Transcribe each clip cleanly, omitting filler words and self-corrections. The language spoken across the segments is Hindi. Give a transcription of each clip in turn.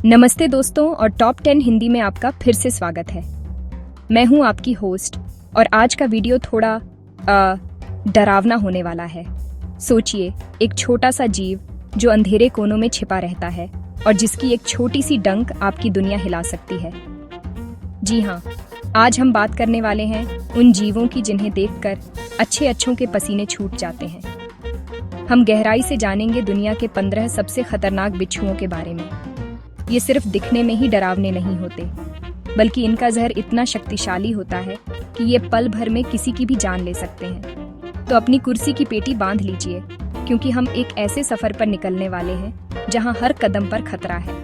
नमस्ते दोस्तों और टॉप 10 हिंदी में आपका फिर से स्वागत है। मैं हूं आपकी होस्ट और आज का वीडियो थोड़ा डरावना होने वाला है। सोचिए, एक छोटा सा जीव जो अंधेरे कोनों में छिपा रहता है और जिसकी एक छोटी सी डंक आपकी दुनिया हिला सकती है। जी हाँ, आज हम बात करने वाले हैं उन जीवों की जिन्हें देखकर अच्छों के पसीने छूट जाते हैं। हम गहराई से जानेंगे दुनिया के 15 सबसे खतरनाक बिच्छुओं के बारे में। ये सिर्फ दिखने में ही डरावने नहीं होते, बल्कि इनका जहर इतना शक्तिशाली होता है कि ये पल भर में किसी की भी जान ले सकते हैं। तो अपनी कुर्सी की पेटी बांध लीजिए, क्योंकि हम एक ऐसे सफर पर निकलने वाले हैं जहां हर कदम पर खतरा है।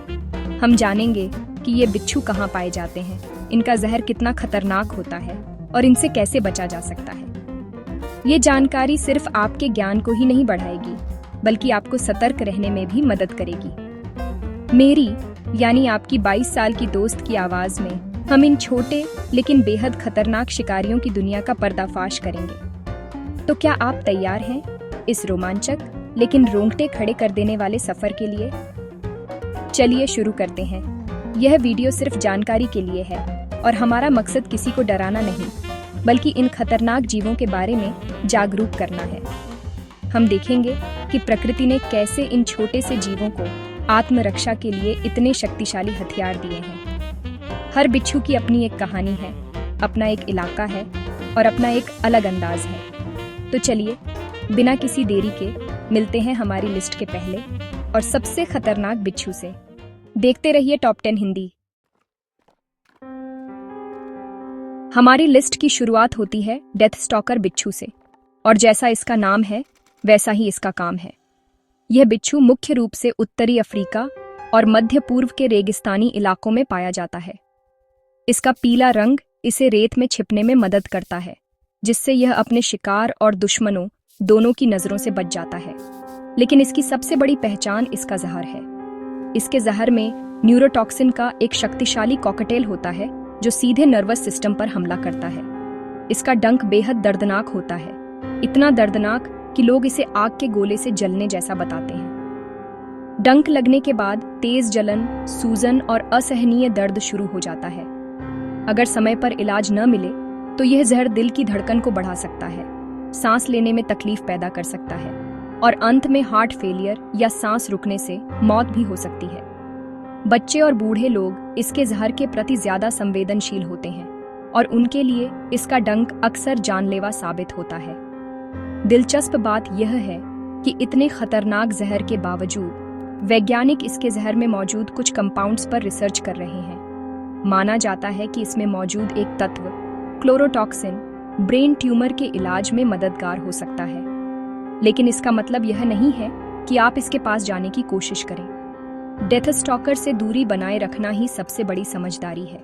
हम जानेंगे कि ये बिच्छू कहां पाए जाते हैं, इनका जहर कितना खतरनाक होता है और इनसे कैसे बचा जा सकता है। ये जानकारी सिर्फ आपके ज्ञान को ही नहीं बढ़ाएगी, बल्कि आपको सतर्क रहने में भी मदद करेगी। मेरी यानी आपकी 22 साल की दोस्त की आवाज में हम इन छोटे लेकिन बेहद खतरनाक शिकारियों की दुनिया का पर्दाफाश करेंगे। तो क्या आप तैयार हैं इस रोमांचक लेकिन रोंगटे खड़े कर देने वाले सफर के लिए? चलिए शुरू करते हैं। यह वीडियो सिर्फ जानकारी के लिए है और हमारा मकसद किसी को डराना नहीं, बल्कि इन खतरनाक जीवों के बारे में जागरूक करना है। हम देखेंगे कि प्रकृति ने कैसे इन छोटे से जीवों को आत्मरक्षा के लिए इतने शक्तिशाली हथियार दिए हैं। हर बिच्छू की अपनी एक कहानी है, अपना एक इलाका है और अपना एक अलग अंदाज है। तो चलिए, बिना किसी देरी के मिलते हैं हमारी लिस्ट के पहले और सबसे खतरनाक बिच्छू से। देखते रहिए टॉप 10 हिंदी। हमारी लिस्ट की शुरुआत होती है डेथ स्टॉकर बिच्छू से, और जैसा इसका नाम है वैसा ही इसका काम है। यह बिच्छू मुख्य रूप से उत्तरी अफ्रीका और मध्य पूर्व के रेगिस्तानी इलाकों में पाया जाता है। इसका पीला रंग इसे रेत में छिपने में मदद करता है, जिससे यह अपने शिकार और दुश्मनों दोनों की नजरों से बच जाता है। लेकिन इसकी सबसे बड़ी पहचान इसका जहर है। इसके जहर में न्यूरोटॉक्सिन का एक शक्तिशाली कॉकटेल होता है जो सीधे नर्वस सिस्टम पर हमला करता है। इसका डंक बेहद दर्दनाक होता है, इतना दर्दनाक कि लोग इसे आग के गोले से जलने जैसा बताते हैं। डंक लगने के बाद तेज जलन, सूजन और असहनीय दर्द शुरू हो जाता है। अगर समय पर इलाज न मिले तो यह जहर दिल की धड़कन को बढ़ा सकता है, सांस लेने में तकलीफ पैदा कर सकता है और अंत में हार्ट फेलियर या सांस रुकने से मौत भी हो सकती है। बच्चे और बूढ़े लोग इसके जहर के प्रति ज्यादा संवेदनशील होते हैं और उनके लिए इसका डंक अक्सर जानलेवा साबित होता है। दिलचस्प बात यह है कि इतने खतरनाक जहर के बावजूद वैज्ञानिक इसके जहर में मौजूद कुछ कंपाउंड्स पर रिसर्च कर रहे हैं। माना जाता है कि इसमें मौजूद एक तत्व क्लोरोटॉक्सिन ब्रेन ट्यूमर के इलाज में मददगार हो सकता है। लेकिन इसका मतलब यह नहीं है कि आप इसके पास जाने की कोशिश करें। डेथ स्टॉकर से दूरी बनाए रखना ही सबसे बड़ी समझदारी है,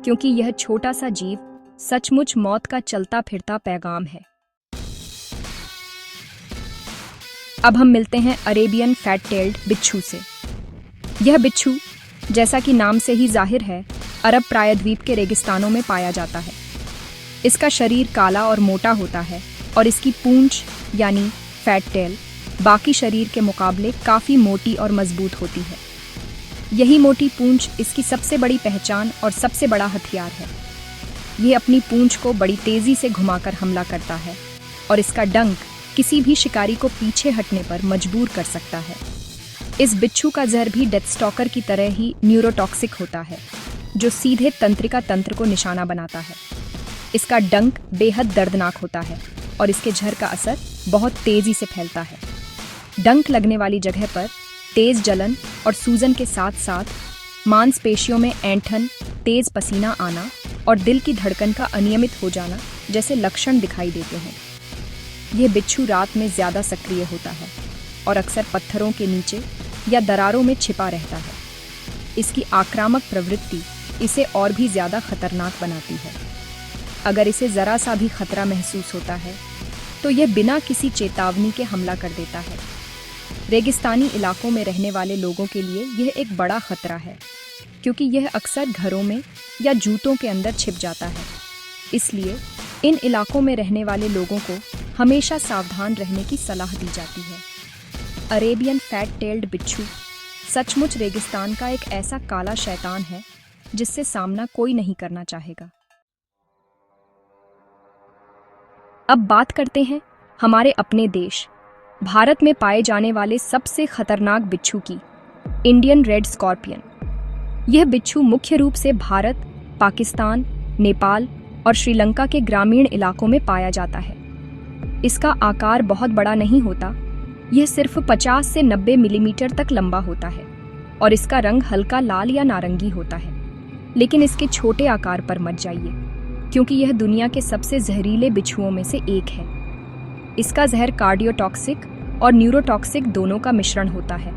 क्योंकि यह छोटा सा जीव सचमुच मौत का चलता फिरता पैगाम है। अब हम मिलते हैं अरेबियन फैट टेल्ड बिच्छू से। यह बिच्छू, जैसा कि नाम से ही जाहिर है, अरब प्रायद्वीप के रेगिस्तानों में पाया जाता है। इसका शरीर काला और मोटा होता है और इसकी पूंछ यानी फैट टेल बाकी शरीर के मुकाबले काफी मोटी और मजबूत होती है। यही मोटी पूंछ इसकी सबसे बड़ी पहचान और सबसे बड़ा हथियार है। यह अपनी पूंछ को बड़ी तेजी से घुमाकर हमला करता है और इसका डंक किसी भी शिकारी को पीछे हटने पर मजबूर कर सकता है। इस बिच्छू का जहर भी डेथ स्टॉकर की तरह ही न्यूरोटॉक्सिक होता है, जो सीधे तंत्रिका तंत्र को निशाना बनाता है। इसका डंक बेहद दर्दनाक होता है और इसके जहर का असर बहुत तेजी से फैलता है। डंक लगने वाली जगह पर तेज जलन और सूजन के साथ साथ मांसपेशियों में ऐंठन, तेज पसीना आना और दिल की धड़कन का अनियमित हो जाना जैसे लक्षण दिखाई देते हैं। यह बिच्छू रात में ज्यादा सक्रिय होता है और अक्सर पत्थरों के नीचे या दरारों में छिपा रहता है। इसकी आक्रामक प्रवृत्ति इसे और भी ज्यादा खतरनाक बनाती है। अगर इसे जरा सा भी खतरा महसूस होता है तो यह बिना किसी चेतावनी के हमला कर देता है। रेगिस्तानी इलाकों में रहने वाले लोगों के लिए यह एक बड़ा खतरा है, क्योंकि यह अक्सर घरों में या जूतों के अंदर छिप जाता है। इसलिए इन इलाकों में रहने वाले लोगों को हमेशा सावधान रहने की सलाह दी जाती है। अरेबियन फैट टेल्ड बिच्छू सचमुच रेगिस्तान का एक ऐसा काला शैतान है जिससे सामना कोई नहीं करना चाहेगा। अब बात करते हैं हमारे अपने देश भारत में पाए जाने वाले सबसे खतरनाक बिच्छू की, इंडियन रेड स्कॉर्पियन। यह बिच्छू मुख्य रूप से भारत, पाकिस्तान, नेपाल और श्रीलंका के ग्रामीण इलाकों में पाया जाता है। इसका आकार बहुत बड़ा नहीं होता, यह सिर्फ 50 से 90 मिलीमीटर तक लंबा होता है और इसका रंग हल्का लाल या नारंगी होता है। लेकिन इसके छोटे आकार पर मत जाइए, क्योंकि यह दुनिया के सबसे जहरीले बिच्छुओं में से एक है। इसका जहर कार्डियोटॉक्सिक और न्यूरोटॉक्सिक दोनों का मिश्रण होता है,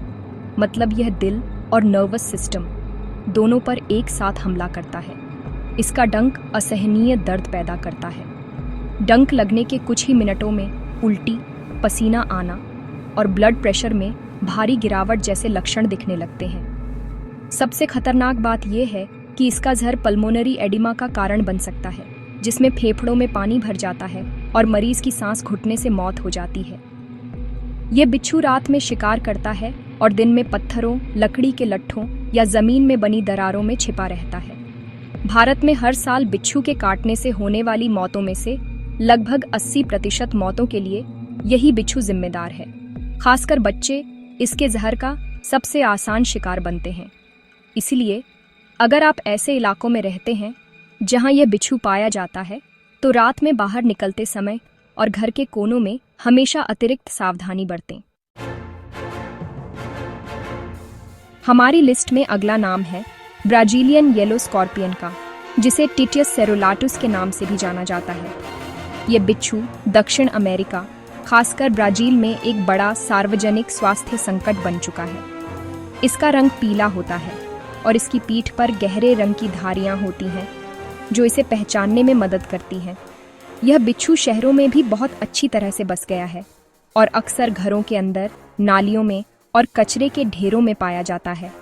मतलब यह दिल और नर्वस सिस्टम दोनों पर एक साथ हमला करता है। इसका डंक असहनीय दर्द पैदा करता है। डंक लगने के कुछ ही मिनटों में उल्टी, पसीना आना और ब्लड प्रेशर में भारी गिरावट जैसे लक्षण दिखने लगते हैं। सबसे खतरनाक बात यह है कि इसका जहर पल्मोनरी एडिमा का कारण बन सकता है, जिसमें फेफड़ों में पानी भर जाता है और मरीज की सांस घुटने से मौत हो जाती है। यह बिच्छू रात में शिकार करता है और दिन में पत्थरों, लकड़ी के लट्ठों या जमीन में बनी दरारों में छिपा रहता है। भारत में हर साल बिच्छू के काटने से होने वाली मौतों में से लगभग 80% मौतों के लिए यही बिच्छू जिम्मेदार है। खासकर बच्चे इसके जहर का सबसे आसान शिकार बनते हैं। इसलिए अगर आप ऐसे इलाकों में रहते हैं जहां यह बिच्छू पाया जाता है, तो रात में बाहर निकलते समय और घर के कोनों में हमेशा अतिरिक्त सावधानी बरतें। हमारी लिस्ट में अगला नाम है ब्राजीलियन येलो स्कॉर्पियन का, जिसे टिटियस सेरोलाटुस के नाम से भी जाना जाता है। यह बिच्छू दक्षिण अमेरिका, खासकर ब्राजील में एक बड़ा सार्वजनिक स्वास्थ्य संकट बन चुका है। इसका रंग पीला होता है और इसकी पीठ पर गहरे रंग की धारियां होती हैं, जो इसे पहचानने में मदद करती हैं। यह बिच्छू शहरों में भी बहुत अच्छी तरह से बस गया है और अक्सर घरों के अंदर, नालियों में और कचरे के ढेरों में पाया जाता है।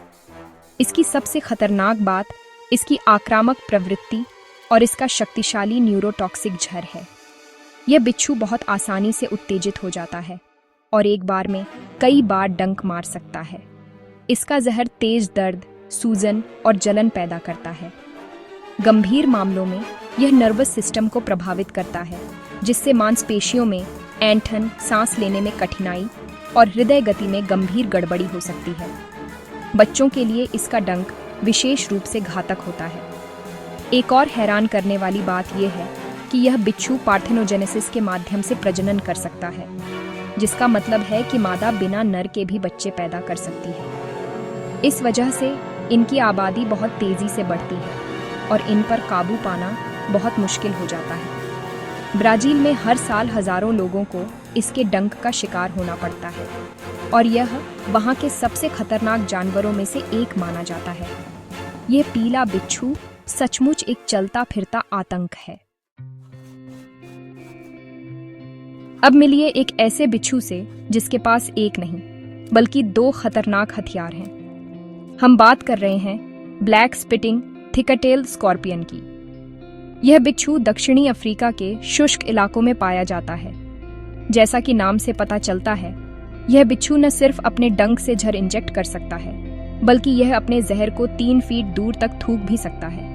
इसकी सबसे खतरनाक बात इसकी आक्रामक प्रवृत्ति और इसका शक्तिशाली न्यूरोटॉक्सिक जहर है। यह बिच्छू बहुत आसानी से उत्तेजित हो जाता है और एक बार में कई बार डंक मार सकता है। इसका जहर तेज दर्द, सूजन और जलन पैदा करता है। गंभीर मामलों में यह नर्वस सिस्टम को प्रभावित करता है, जिससे मांसपेशियों में ऐंठन, सांस लेने में कठिनाई और हृदय गति में गंभीर गड़बड़ी हो सकती है। बच्चों के लिए इसका डंक विशेष रूप से घातक होता है। एक और हैरान करने वाली बात यह है कि यह बिच्छू पार्थेनोजेनेसिस के माध्यम से प्रजनन कर सकता है, जिसका मतलब है कि मादा बिना नर के भी बच्चे पैदा कर सकती है। इस वजह से इनकी आबादी बहुत तेजी से बढ़ती है और इन पर काबू पाना बहुत मुश्किल हो जाता है। ब्राजील में हर साल हजारों लोगों को इसके डंक का शिकार होना पड़ता है और यह वहाँ के सबसे खतरनाक जानवरों में से एक माना जाता है। यह पीला बिच्छू सचमुच एक चलता फिरता आतंक है। अब मिलिए एक ऐसे बिच्छू से जिसके पास एक नहीं बल्कि 2 खतरनाक हथियार हैं। हम बात कर रहे हैं ब्लैक स्पिटिंग थिकटेल स्कॉर्पियन की। यह बिच्छू दक्षिणी अफ्रीका के शुष्क इलाकों में पाया जाता है। जैसा कि नाम से पता चलता है, यह बिच्छू न सिर्फ अपने डंक से जहर इंजेक्ट कर सकता है, बल्कि यह अपने जहर को 3 फीट दूर तक थूक भी सकता है।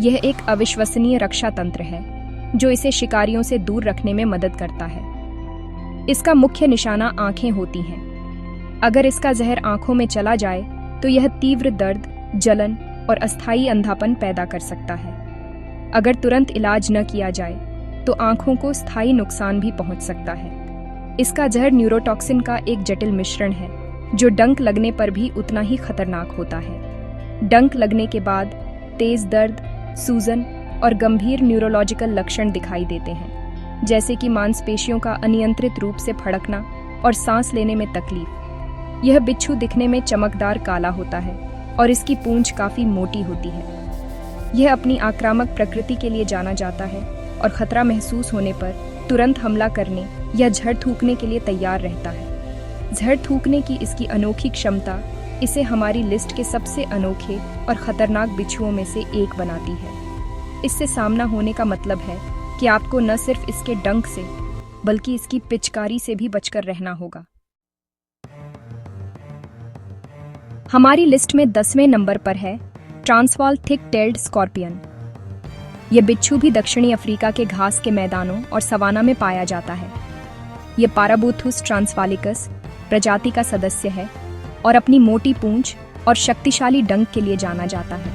यह एक अविश्वसनीय रक्षा तंत्र है जो इसे शिकारियों से दूर रखने में मदद करता है। इसका मुख्य निशाना आंखें होती हैं। अगर इसका जहर आंखों में चला जाए तो यह तीव्र दर्द, जलन और अस्थायी अंधापन पैदा कर सकता है। अगर तुरंत इलाज न किया जाए तो आंखों को स्थायी नुकसान भी पहुंच सकता है। इसका जहर न्यूरोटॉक्सिन का एक जटिल मिश्रण है जो डंक लगने पर भी उतना ही खतरनाक होता है। डंक लगने के बाद तेज दर्द, सूजन और गंभीर न्यूरोलॉजिकल लक्षण दिखाई देते हैं, जैसे कि मांसपेशियों का अनियंत्रित रूप से फड़कना और सांस लेने में तकलीफ। यह बिच्छू दिखने में चमकदार काला होता है और इसकी पूंछ काफी मोटी होती है। यह अपनी आक्रामक प्रकृति के लिए जाना जाता है और खतरा महसूस होने पर तुरंत हमला करने या झड़ थूकने के लिए तैयार रहता है। झड़ थूकने की इसकी अनोखी क्षमता इसे हमारी लिस्ट के सबसे अनोखे और खतरनाक बिच्छुओं में से एक बनाती है। इससे सामना होने का मतलब है कि आपको न सिर्फ इसके डंक से बल्कि इसकी पिचकारी से भी बचकर रहना होगा। हमारी लिस्ट में 10वें नंबर पर है ट्रांसवाल थिक टेल्ड स्कॉर्पियन। यह बिच्छू भी दक्षिणी अफ्रीका के घास के मैदानों और सवाना में पाया जाता है। यह पाराबूथुस ट्रांसवालिकस प्रजाति का सदस्य है और अपनी मोटी पूंछ और शक्तिशाली डंक के लिए जाना जाता है।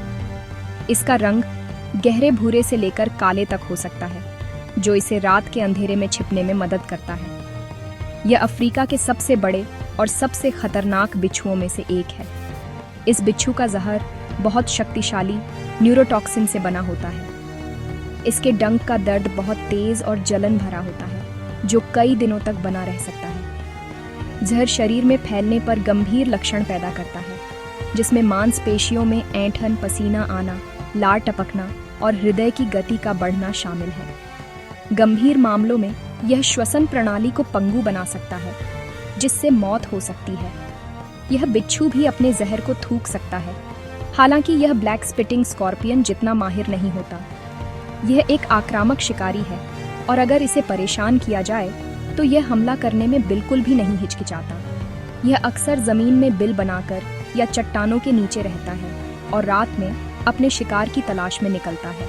इसका रंग गहरे भूरे से लेकर काले तक हो सकता है, जो इसे रात के अंधेरे में छिपने में मदद करता है। यह अफ्रीका के सबसे बड़े और सबसे खतरनाक बिच्छुओं में से एक है। इस बिच्छू का जहर बहुत शक्तिशाली न्यूरोटॉक्सिन से बना होता है। इसके डंक का दर्द बहुत तेज और जलन भरा होता है, जो कई दिनों तक बना रह सकता है। जहर शरीर में फैलने पर गंभीर लक्षण पैदा करता है, जिसमें मांसपेशियों में ऐंठन, पसीना आना, लार टपकना और हृदय की गति का बढ़ना शामिल है। गंभीर मामलों में यह श्वसन प्रणाली को पंगु बना सकता है, जिससे मौत हो सकती है। यह बिच्छू भी अपने जहर को थूक सकता है, हालांकि यह ब्लैक स्पिटिंग स्कॉर्पियन जितना माहिर नहीं होता। यह एक आक्रामक शिकारी है और अगर इसे परेशान किया जाए तो यह हमला करने में बिल्कुल भी नहीं हिचकिचाता। यह अक्सर जमीन में बिल बनाकर या चट्टानों के नीचे रहता है और रात में अपने शिकार की तलाश में निकलता है।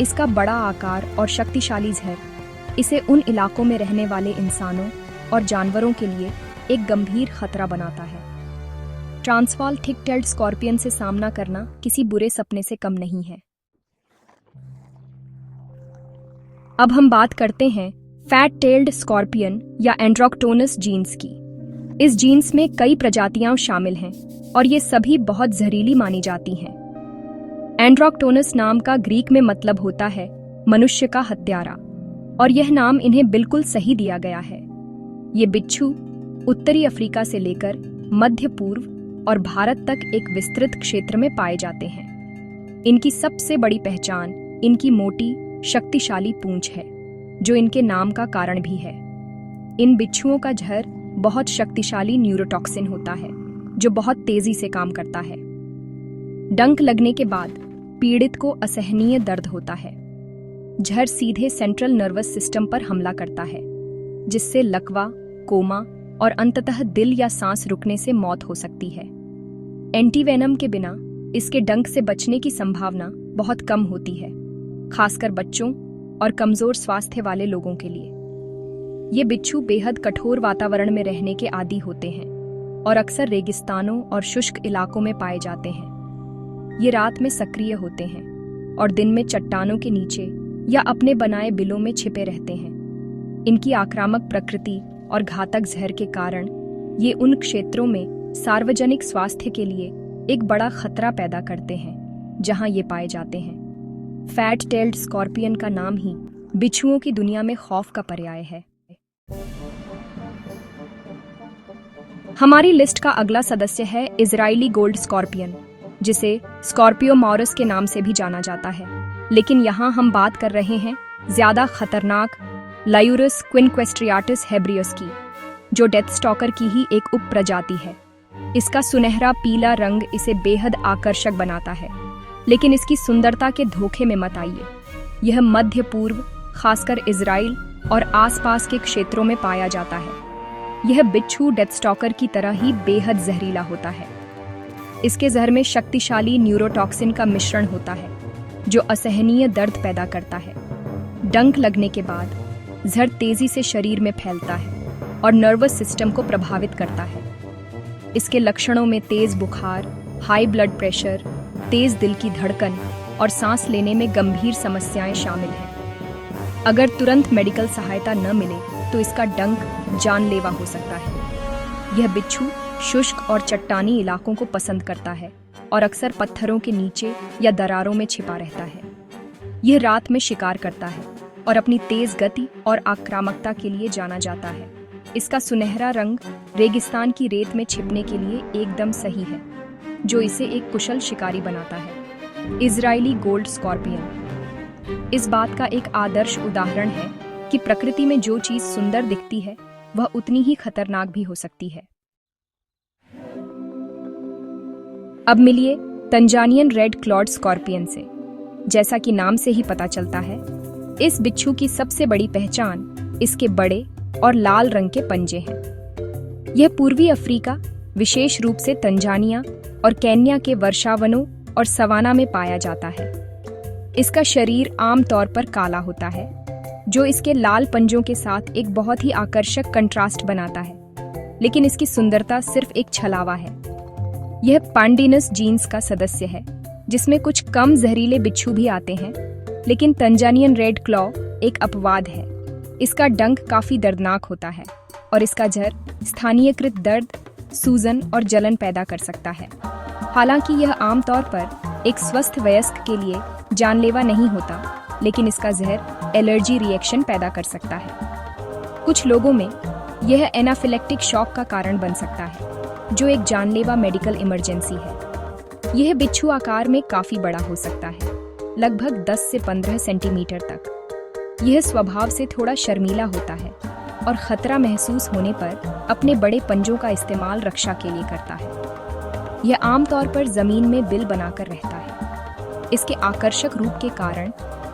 इसका बड़ा आकार और शक्तिशाली जहर इसे उन इलाकों में रहने वाले इंसानों और जानवरों के लिए एक गंभीर खतरा बनाता है। ट्रांसवाल थिक टेल्ड स्कॉर्पियन से सामना करना किसी बुरे सपने से कम नहीं है। अब हम बात करते हैं फैट टेल्ड स्कॉर्पियन या एंड्रोक्टोनस जीन्स की। इस जीन्स में कई प्रजातियां शामिल हैं और ये सभी बहुत जहरीली मानी जाती हैं। एंड्रोक्टोनस नाम का ग्रीक में मतलब होता है मनुष्य का हत्यारा, और यह नाम इन्हें बिल्कुल सही दिया गया है। ये बिच्छू उत्तरी अफ्रीका से लेकर मध्य पूर्व और भारत तक एक विस्तृत क्षेत्र में पाए जाते हैं। इनकी सबसे बड़ी पहचान इनकी मोटी शक्तिशाली पूंछ है, जो इनके नाम का कारण भी है। इन बिच्छुओं का जहर बहुत शक्तिशाली न्यूरोटॉक्सिन होता है, जो बहुत तेजी से काम करता है। डंक लगने के बाद पीड़ित को असहनीय दर्द होता है। जहर सीधे सेंट्रल नर्वस सिस्टम पर हमला करता है, जिससे लकवा, कोमा और अंततः दिल या सांस रुकने से मौत हो सकती है। एंटीवेनम के बिना इसके डंक से बचने की संभावना बहुत कम होती है, खासकर बच्चों और कमजोर स्वास्थ्य वाले लोगों के लिए। ये बिच्छू बेहद कठोर वातावरण में रहने के आदी होते हैं और अक्सर रेगिस्तानों और शुष्क इलाकों में पाए जाते हैं। ये रात में सक्रिय होते हैं और दिन में चट्टानों के नीचे या अपने बनाए बिलों में छिपे रहते हैं। इनकी आक्रामक प्रकृति और घातक जहर के कारण ये उन क्षेत्रों में सार्वजनिक स्वास्थ्य के लिए एक बड़ा खतरा पैदा करते हैं जहां ये पाए जाते हैं। फैट टेल्ड स्कॉर्पियन का नाम ही बिच्छुओं की दुनिया में खौफ का पर्याय है। हमारी लिस्ट का अगला सदस्य है इजरायली गोल्ड स्कॉर्पियन, जिसे स्कॉर्पियो मॉरस के नाम से भी जाना जाता है, लेकिन यहाँ हम बात कर रहे हैं ज्यादा खतरनाक लायूरस क्विनक्वेस्ट्रियाटिस हेब्रियस की, जो डेथ स्टॉकर की ही एक उप प्रजाति है। इसका सुनहरा पीला रंग इसे बेहद आकर्षक बनाता है, लेकिन इसकी सुंदरता के धोखे में मत आइए। यह मध्य पूर्व, खासकर इजराइल और आसपास के क्षेत्रों में पाया जाता है। यह बिच्छू डेथ स्टॉकर की तरह ही बेहद जहरीला होता है। इसके जहर में शक्तिशाली न्यूरोटॉक्सिन का मिश्रण होता है, जो असहनीय दर्द पैदा करता है। डंक लगने के बाद जहर तेजी से शरीर में फैलता है और नर्वस सिस्टम को प्रभावित करता है। इसके लक्षणों में तेज बुखार, हाई ब्लड प्रेशर, तेज दिल की धड़कन और सांस लेने में गंभीर समस्याएं शामिल हैं। अगर तुरंत मेडिकल सहायता न मिले तो इसका डंक जानलेवा हो सकता है। यह बिच्छू शुष्क और चट्टानी इलाकों को पसंद करता है और अक्सर पत्थरों के नीचे या दरारों में छिपा रहता है। यह रात में शिकार करता है और अपनी तेज गति और आक्रामकता के लिए जाना जाता है। इसका सुनहरा रंग रेगिस्तान की रेत में छिपने के लिए एकदम सही है, जो इसे एक कुशल शिकारी बनाता है। इजरायली गोल्ड स्कॉर्पियन इस बात का एक आदर्श उदाहरण है कि प्रकृति में जो चीज सुंदर दिखती है वह उतनी ही खतरनाक भी हो सकती है। अब मिलिए तंजानियन रेड क्लॉड स्कॉर्पियन से। जैसा कि नाम से ही पता चलता है, इस बिच्छू की सबसे बड़ी पहचान इसके बड़े और लाल रंग के पंजे हैं। यह पूर्वी अफ्रीका विशेष रूप से तंजानिया और केन्या के वर्षावनों और सवाना में पाया जाता है। इसका शरीर आमतौर पर काला होता है, जो इसके लाल पंजों के साथ एक बहुत ही आकर्षक कंट्रास्ट बनाता है, लेकिन इसकी सुंदरता सिर्फ एक छलावा है। यह पांडिनस जीन्स का सदस्य है, जिसमें कुछ कम जहरीले बिच्छू भी आते हैं, लेकिन तंजानियन रेड क्लॉ एक अपवाद है। इसका डंक काफी दर्दनाक होता है और इसका जहर स्थानीयकृत दर्द, सूजन और जलन पैदा कर सकता है। हालांकि यह आमतौर पर एक स्वस्थ वयस्क के लिए जानलेवा नहीं होता, लेकिन इसका जहर एलर्जी रिएक्शन पैदा कर सकता है। कुछ लोगों में यह एनाफिलेक्टिक शॉक का कारण बन सकता है, जो एक जानलेवा मेडिकल इमरजेंसी है। यह बिच्छू आकार में काफी बड़ा हो सकता है, लगभग 10 से 15 सेंटीमीटर तक। यह स्वभाव से थोड़ा शर्मीला होता है और खतरा महसूस होने पर अपने बड़े पंजों का इस्तेमाल रक्षा के लिए करता है। यह आमतौर पर जमीन में बिल बनाकर रहता है। इसके आकर्षक रूप के कारण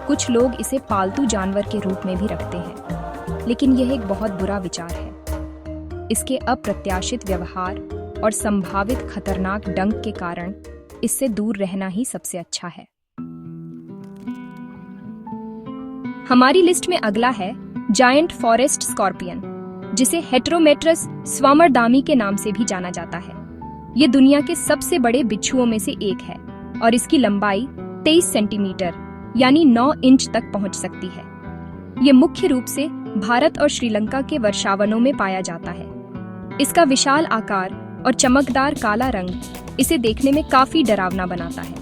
कुछ लोग इसे पालतू जानवर के रूप में भी रखते हैं, लेकिन यह एक बहुत बुरा विचार है। इसके अप्रत्याशित व्यवहार और संभावित खतरनाक डंक के कारण इससे दूर रहना ही सबसे अच्छा है। हमारी लिस्ट में अगला है जायंट फॉरेस्ट स्कॉर्पियन, जिसे हेटेरोमेट्रस स्वामरदामी के नाम से भी जाना जाता है। ये दुनिया के सबसे बड़े बिच्छुओं में से एक है और इसकी लंबाई 23 सेंटीमीटर यानी 9 इंच तक पहुंच सकती है। ये मुख्य रूप से भारत और श्रीलंका के वर्षावनों में पाया जाता है। इसका विशाल आकार और चमकदार काला रंग इसे देखने में काफी डरावना बनाता है।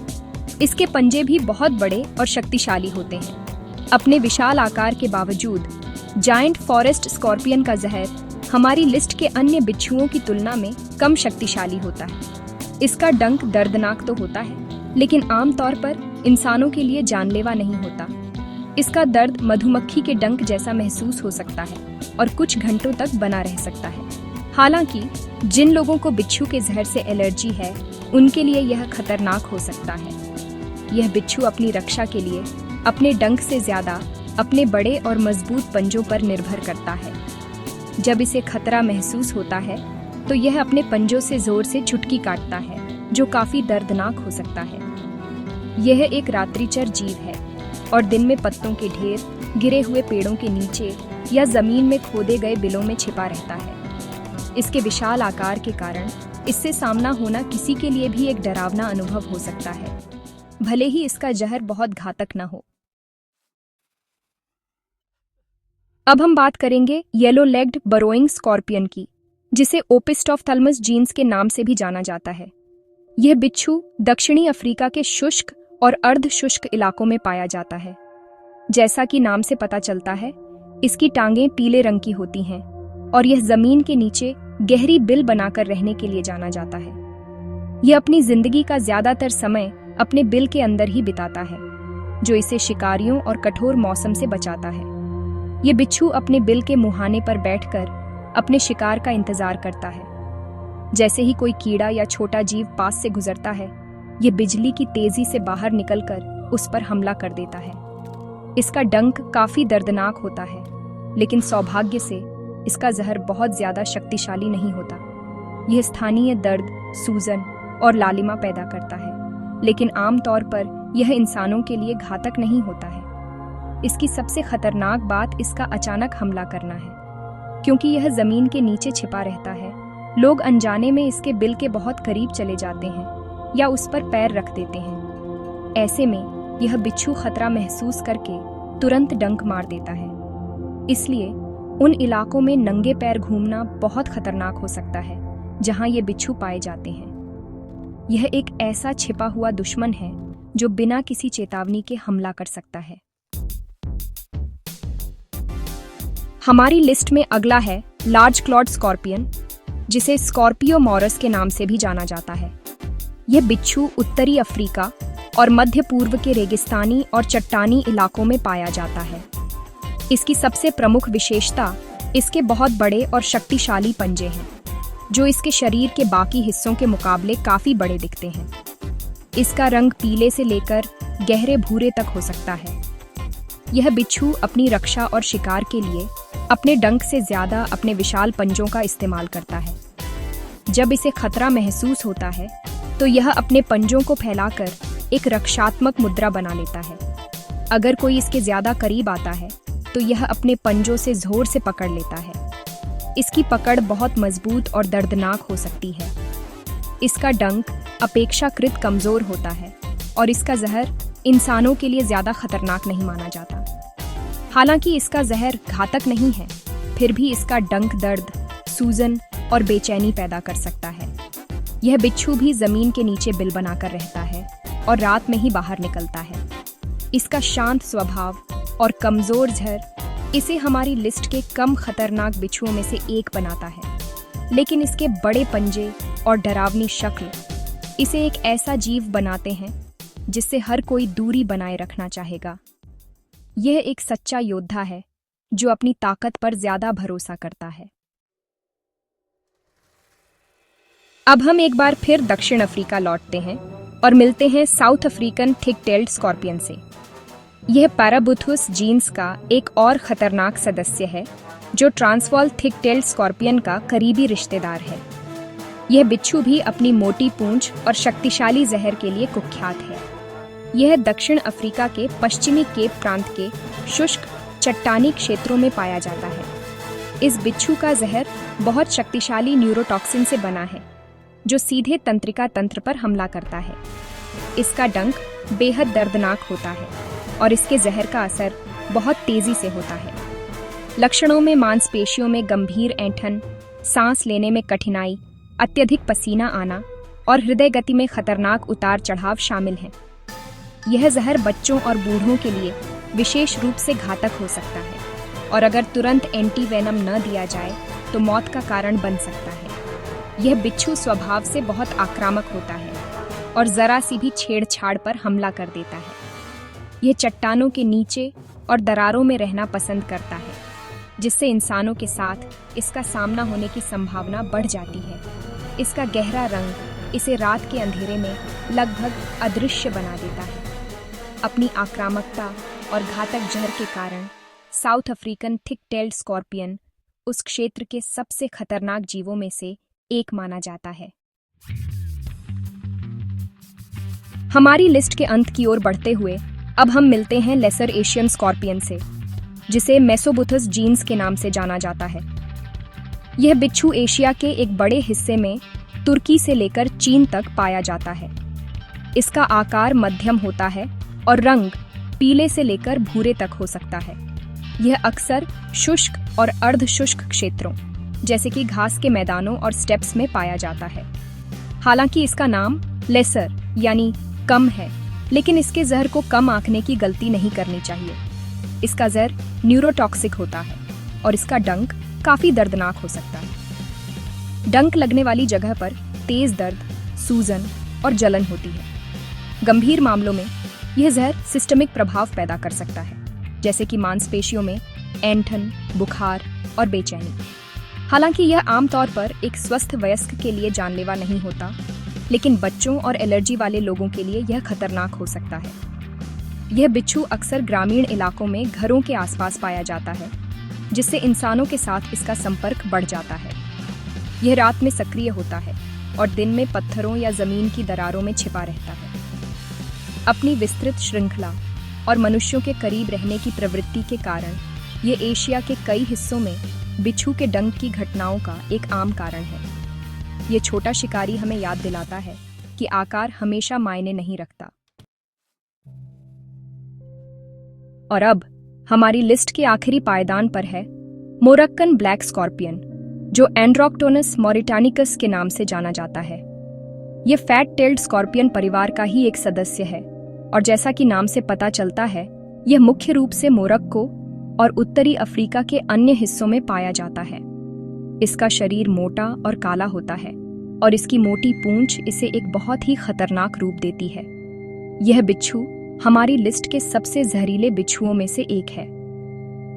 इसके पंजे भी बहुत बड़े और शक्तिशाली होते हैं। अपने विशाल आकार के बावजूद जायंट फॉरेस्ट स्कॉर्पियन का जहर हमारी लिस्ट के अन्य बिच्छुओं की तुलना में कम शक्तिशाली होता है। इसका डंक दर्दनाक तो होता है, लेकिन आमतौर पर इंसानों के लिए जानलेवा नहीं होता। इसका दर्द मधुमक्खी के डंक जैसा महसूस हो सकता है और कुछ घंटों तक बना रह सकता है। हालांकि जिन लोगों को बिच्छू के जहर से एलर्जी है, उनके लिए यह खतरनाक हो सकता है। यह बिच्छू अपनी रक्षा के लिए अपने डंक से ज्यादा अपने बड़े और मजबूत पंजों पर निर्भर करता है। जब इसे खतरा महसूस होता है, तो यह अपने पंजों से जोर से चुटकी काटता है, जो काफी दर्दनाक हो सकता है। यह एक रात्रिचर जीव है और दिन में पत्तों के ढेर, गिरे हुए पेड़ों के नीचे या जमीन में खोदे गए बिलों में छिपा रहता है। इसके विशाल आकार के कारण इससे सामना होना किसी के लिए भी एक डरावना अनुभव हो सकता है, भले ही इसका जहर बहुत घातक न हो। अब हम बात करेंगे येलो लेग्ड बरोइंग स्कॉर्पियन की, जिसे ओपिस्टोफ्थाल्मस जीन्स के नाम से भी जाना जाता है। यह बिच्छू दक्षिणी अफ्रीका के शुष्क और अर्ध शुष्क इलाकों में पाया जाता है। जैसा कि नाम से पता चलता है, इसकी टांगें पीले रंग की होती हैं और यह जमीन के नीचे गहरी बिल बनाकर रहने के लिए जाना जाता है। यह अपनी जिंदगी का ज्यादातर समय अपने बिल के अंदर ही बिताता है, जो इसे शिकारियों और कठोर मौसम से बचाता है। ये बिच्छू अपने बिल के मुहाने पर बैठकर अपने शिकार का इंतजार करता है। जैसे ही कोई कीड़ा या छोटा जीव पास से गुजरता है, ये बिजली की तेजी से बाहर निकलकर उस पर हमला कर देता है। इसका डंक काफी दर्दनाक होता है, लेकिन सौभाग्य से इसका जहर बहुत ज्यादा शक्तिशाली नहीं होता। यह स्थानीय दर्द, सूजन और लालिमा पैदा करता है, लेकिन आमतौर पर यह इंसानों के लिए घातक नहीं होता है। इसकी सबसे खतरनाक बात इसका अचानक हमला करना है। क्योंकि यह जमीन के नीचे छिपा रहता है, लोग अनजाने में इसके बिल के बहुत करीब चले जाते हैं या उस पर पैर रख देते हैं। ऐसे में यह बिच्छू खतरा महसूस करके तुरंत डंक मार देता है। इसलिए उन इलाकों में नंगे पैर घूमना बहुत खतरनाक हो सकता है जहां ये बिच्छू पाए जाते हैं। यह एक ऐसा छिपा हुआ दुश्मन है जो बिना किसी चेतावनी के हमला कर सकता है। हमारी लिस्ट में अगला है लार्ज क्लॉड स्कॉर्पियन, जिसे स्कॉर्पियो मॉरस के नाम से भी जाना जाता है। यह बिच्छू उत्तरी अफ्रीका और मध्य पूर्व के रेगिस्तानी और चट्टानी इलाकों में पाया जाता है। इसकी सबसे प्रमुख विशेषता इसके बहुत बड़े और शक्तिशाली पंजे हैं, जो इसके शरीर के बाकी हिस्सों के मुकाबले काफी बड़े दिखते हैं। इसका रंग पीले से लेकर गहरे भूरे तक हो सकता है। यह बिच्छू अपनी रक्षा और शिकार के लिए अपने डंक से ज्यादा अपने विशाल पंजों का इस्तेमाल करता है। जब इसे खतरा महसूस होता है तो यह अपने पंजों को फैलाकर एक रक्षात्मक मुद्रा बना लेता है। अगर कोई इसके ज्यादा करीब आता है तो यह अपने पंजों से जोर से पकड़ लेता है। इसकी पकड़ बहुत मजबूत और दर्दनाक हो सकती है। इसका डंक अपेक्षाकृत कमजोर होता है और इसका जहर इंसानों के लिए ज्यादा खतरनाक नहीं माना जाता। हालांकि इसका जहर घातक नहीं है, फिर भी इसका डंक दर्द, सूजन और बेचैनी पैदा कर सकता है। यह बिच्छू भी जमीन के नीचे बिल बनाकर रहता है और रात में ही बाहर निकलता है। इसका शांत स्वभाव और कमजोर जहर इसे हमारी लिस्ट के कम खतरनाक बिच्छुओं में से एक बनाता है, लेकिन इसके बड़े पंजे और डरावनी शक्ल इसे एक ऐसा जीव बनाते हैं जिससे हर कोई दूरी बनाए रखना चाहेगा। यह एक सच्चा योद्धा है जो अपनी ताकत पर ज्यादा भरोसा करता है। अब हम एक बार फिर दक्षिण अफ्रीका लौटते हैं और मिलते हैं south African thick tailed scorpion से। यह पैराबुथुस जीन्स का एक और खतरनाक सदस्य है जो ट्रांसवाल थिक टेल्ड स्कॉर्पियन का करीबी रिश्तेदार है। यह बिच्छू भी अपनी मोटी पूंछ और शक्तिशाली जहर के लिए कुख्यात है। यह दक्षिण अफ्रीका के पश्चिमी केप प्रांत के शुष्क चट्टानी क्षेत्रों में पाया जाता है। इस बिच्छू का जहर बहुत शक्तिशाली न्यूरोटॉक्सिन से बना है जो सीधे तंत्रिका तंत्र पर हमला करता है। इसका डंक बेहद दर्दनाक होता है और इसके जहर का असर बहुत तेजी से होता है। लक्षणों में मांसपेशियों में गंभीर ऐंठन, सांस लेने में कठिनाई, अत्यधिक पसीना आना और हृदय गति में खतरनाक उतार चढ़ाव शामिल हैं। यह जहर बच्चों और बूढ़ों के लिए विशेष रूप से घातक हो सकता है और अगर तुरंत एंटीवेनम न दिया जाए तो मौत का कारण बन सकता है। यह बिच्छू स्वभाव से बहुत आक्रामक होता है और जरा सी भी छेड़छाड़ पर हमला कर देता है। यह चट्टानों के नीचे और दरारों में रहना पसंद करता है, जिससे इंसानों के साथ इसका सामना होने की संभावना बढ़ जाती है। इसका गहरा रंग इसे रात के अंधेरे में लगभग अदृश्य बना देता है। अपनी आक्रामकता और घातक जहर के कारण south African thick tailed scorpion उस क्षेत्र के सबसे खतरनाक जीवों में से एक माना जाता है। हमारी लिस्ट के अंत की ओर बढ़ते हुए अब हम मिलते हैं लेसर एशियन स्कॉर्पियन से, जिसे मेसोबुथस जीन्स के नाम से जाना जाता है। यह बिच्छू एशिया के एक बड़े हिस्से में तुर्की से लेकर चीन तक पाया जाता है। इसका आकार मध्यम होता है और रंग पीले से लेकर भूरे तक हो सकता है। यह अक्सर शुष्क और अर्धशुष्क क्षेत्रों जैसे कि घास के मैदानों और स्टेप्स में पाया जाता है। हालांकि इसका नाम लेसर यानी कम है, लेकिन इसके जहर को कम आंकने की गलती नहीं करनी चाहिए। इसका जहर न्यूरोटॉक्सिक होता है और इसका डंक काफी दर्दनाक हो सकता है। डंक लगने वाली जगह पर तेज दर्द, सूजन और जलन होती है। गंभीर मामलों में यह जहर सिस्टमिक प्रभाव पैदा कर सकता है, जैसे कि मांसपेशियों में ऐंठन, बुखार और बेचैनी। हालांकि यह आमतौर पर एक स्वस्थ वयस्क के लिए जानलेवा नहीं होता, लेकिन बच्चों और एलर्जी वाले लोगों के लिए यह खतरनाक हो सकता है। यह बिच्छू अक्सर ग्रामीण इलाकों में घरों के आसपास पाया जाता है, जिससे इंसानों के साथ इसका संपर्क बढ़ जाता है। यह रात में सक्रिय होता है और दिन में पत्थरों या जमीन की दरारों में छिपा रहता है। अपनी विस्तृत श्रृंखला और मनुष्यों के करीब रहने की प्रवृत्ति के कारण यह एशिया के कई हिस्सों में बिच्छू के डंक की घटनाओं का एक आम कारण है। यह छोटा शिकारी हमें याद दिलाता है कि आकार हमेशा मायने नहीं रखता। और अब हमारी लिस्ट के आखिरी पायदान पर है मोरक्कन ब्लैक स्कॉर्पियन, जो एंड्रोक्टोनस मॉरिटानिकस के नाम से जाना जाता है। यह फैट टेल्ड स्कॉर्पियन परिवार का ही एक सदस्य है और जैसा कि नाम से पता चलता है, यह मुख्य रूप से मोरक्को और उत्तरी अफ्रीका के अन्य हिस्सों में पाया जाता है। इसका शरीर मोटा और काला होता है और इसकी मोटी पूंछ इसे एक बहुत ही खतरनाक रूप देती है। यह बिच्छू हमारी लिस्ट के सबसे जहरीले बिच्छुओं में से एक है।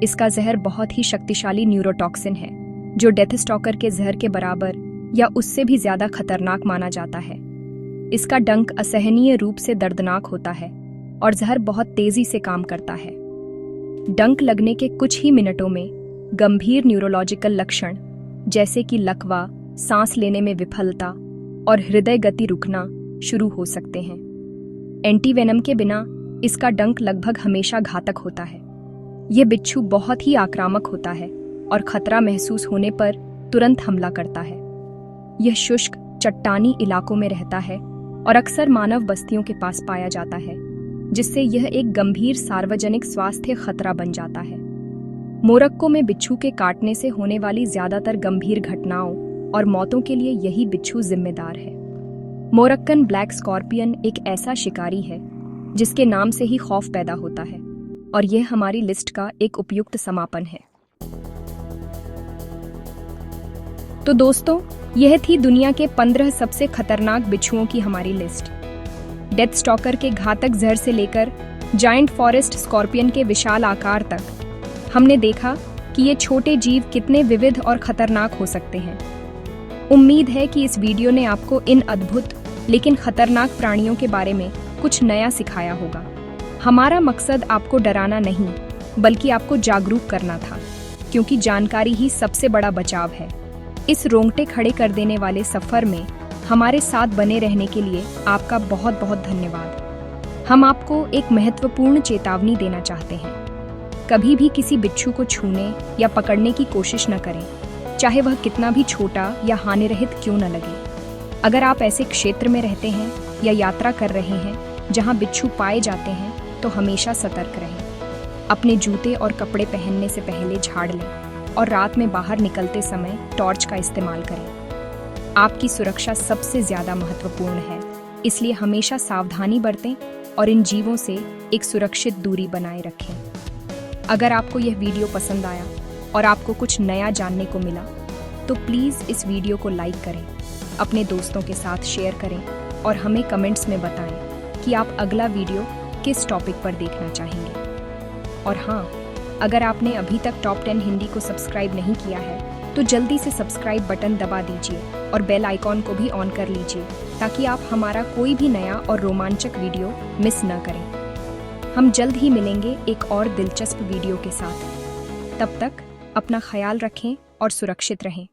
इसका जहर बहुत ही शक्तिशाली न्यूरोटॉक्सिन है, जो डेथ स्टॉकर के जहर के बराबर या उससे भी ज्यादा खतरनाक माना जाता है। इसका डंक असहनीय रूप से दर्दनाक होता है और जहर बहुत तेजी से काम करता है। डंक लगने के कुछ ही मिनटों में गंभीर न्यूरोलॉजिकल लक्षण जैसे कि लकवा, सांस लेने में विफलता और हृदय गति रुकना शुरू हो सकते हैं। एंटीवेनम के बिना इसका डंक लगभग हमेशा घातक होता है। यह बिच्छू बहुत ही आक्रामक होता है और खतरा महसूस होने पर तुरंत हमला करता है। यह शुष्क चट्टानी इलाकों में रहता है और अक्सर मानव बस्तियों के पास पाया जाता है, जिससे यह एक गंभीर सार्वजनिक स्वास्थ्य खतरा बन जाता है। मोरक्को में बिच्छू के काटने से होने वाली ज्यादातर गंभीर घटनाओं और मौतों के लिए यही बिच्छू जिम्मेदार है। मोरक्कन ब्लैक स्कॉर्पियन एक ऐसा शिकारी है जिसके नाम से ही खौफ पैदा होता है, और यह हमारी लिस्ट का एक उपयुक्त समापन है। तो दोस्तों, यह थी दुनिया के 15 सबसे खतरनाक बिच्छुओं की हमारी लिस्ट। डेथ स्टॉकर के घातक जहर से लेकर जायंट फॉरेस्ट स्कॉर्पियन के विशाल आकार तक, हमने देखा कि ये छोटे जीव कितने विविध और खतरनाक हो सकते हैं। उम्मीद है कि इस वीडियो ने आपको इन अद्भुत लेकिन खतरनाक प्राणियों के बारे में कुछ नया सिखाया होगा। हमारा मकसद आपको डराना नहीं, बल्कि आपको जागरूक करना था, क्योंकि जानकारी ही सबसे बड़ा बचाव है। इस रोंगटे खड़े कर देने वाले सफर में हमारे साथ बने रहने के लिए आपका बहुत बहुत धन्यवाद। हम आपको एक महत्वपूर्ण चेतावनी देना चाहते हैं। कभी भी किसी बिच्छू को छूने या पकड़ने की कोशिश न करें, चाहे वह कितना भी छोटा या हानिरहित क्यों न लगे। अगर आप ऐसे क्षेत्र में रहते हैं या यात्रा कर रहे हैं जहां बिच्छू पाए जाते हैं, तो हमेशा सतर्क रहें। अपने जूते और कपड़े पहनने से पहले झाड़ लें और रात में बाहर निकलते समय टॉर्च का इस्तेमाल करें। आपकी सुरक्षा सबसे ज्यादा महत्वपूर्ण है, इसलिए हमेशा सावधानी बरतें और इन जीवों से एक सुरक्षित दूरी बनाए रखें। अगर आपको यह वीडियो पसंद आया और आपको कुछ नया जानने को मिला, तो प्लीज़ इस वीडियो को लाइक करें, अपने दोस्तों के साथ शेयर करें और हमें कमेंट्स में बताएं कि आप अगला वीडियो किस टॉपिक पर देखना चाहेंगे। और हाँ, अगर आपने अभी तक टॉप 10 हिंदी को सब्सक्राइब नहीं किया है, तो जल्दी से सब्सक्राइब बटन दबा दीजिए और बेल आइकॉन को भी ऑन कर लीजिए, ताकि आप हमारा कोई भी नया और रोमांचक वीडियो मिस न करें। हम जल्द ही मिलेंगे एक और दिलचस्प वीडियो के साथ। तब तक अपना ख्याल रखें और सुरक्षित रहें।